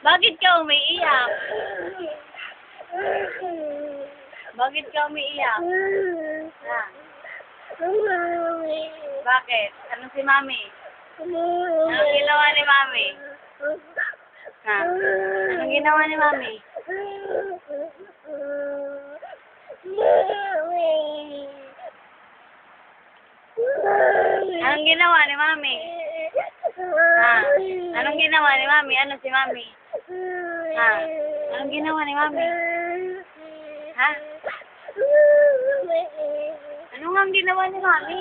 Bakit ka umiiyak? Bakit ka umiiyak? Ha? Bakit? Ano si Mami? Anong ginawa ni Mami? Ha? Anong ginawa ni Mami? Anong ginawa ni Mami? Ha? Anong ginawa ni Mami? Ano si Mami? Ha? Anong ginawa ni Mami? Ha? Ano nga ang ginawa ni Mami?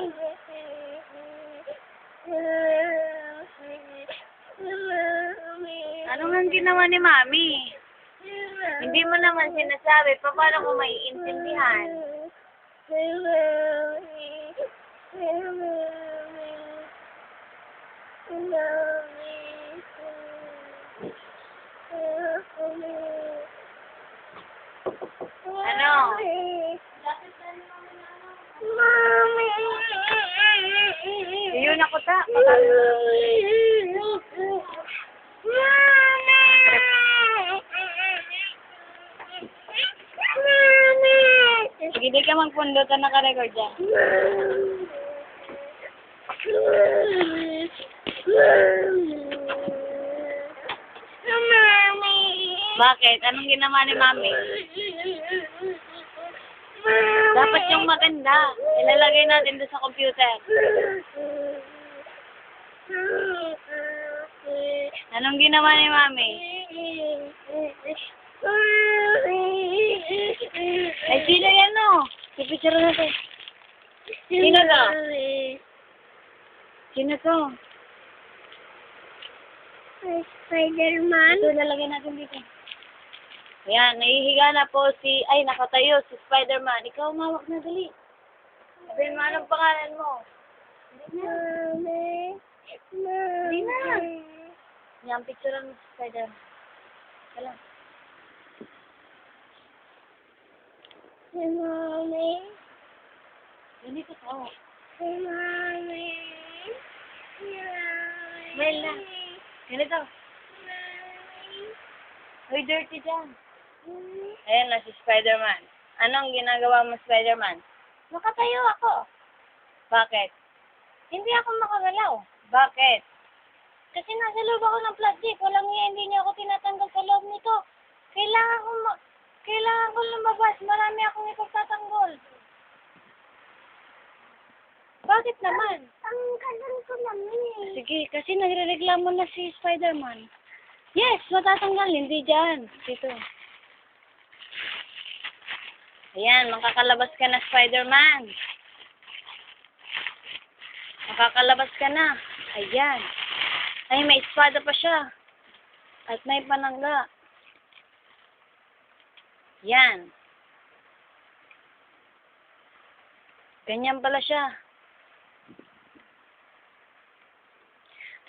Ano nga ang ginawa ni Mami? Hindi mo naman sinasabi. Paano ko maiintindihan? Ano? Yun ako ta. Sige, di ka magpundot na naka-record dyan. Bakit? Anong ginawa ni Mami? Dapat yung maganda. Ilalagay natin doon sa computer. Anong ginawa ni Mami? Ay, sino yan o? Pipicture natin. Sino to? Sino to? Spider-Man. Ito, lalagay natin dito. Ayan, nahihiga na po si, ay, nakatayo si Spider-Man. Ikaw, mawak na, dali. Sabihin mo, anong pangalan mo? Mami. Hindi na. Yan, picturean mo si Spider-Man. Wala. Si Mami. Hindi ko tao. Si Mami. Si Mami. Smile na. Ganito. Uy, dirty dyan. Ayan na si Spider-Man. Anong ginagawa mo, Spider-Man? Nakatayo ako. Bakit? Hindi ako makagalaw. Bakit? Kasi nasa loob ako ng plastic. Walang niya, hindi niya ako tinatanggal sa loob nito. Kailangan ko lumabas. Marami akong ipagtatanggol. Bakit naman? Tanggalan ko naman. Sige, kasi nagre-reklamo na si Spider-Man. Yes, matatanggal. Hindi dyan. Dito. Ayan, makakalabas ka na, Spider-Man. Makakalabas ka na. Ayan. Ay, may espada pa siya. At may panangga. Yan. Ganyan pala siya.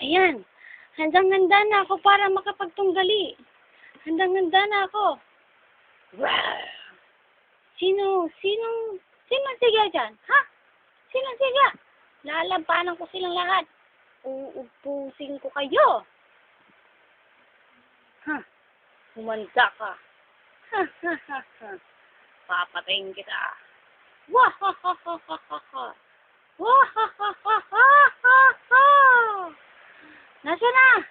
Ayan. Handang-handa na ako para makapagtunggali. Handang-handa na ako. Wow! Sinong siga dyan? Ha? Sinong siga? Lalabanan ko silang lahat. Uubusin ko kayo. Ha? Humanda ka. Ha, ha, ha, ha. Papatayin kita. Wah, ha, ha, ha, ha, ha, ha. Wah, ha, ha, ha, ha, ha, ha. Nasaan na?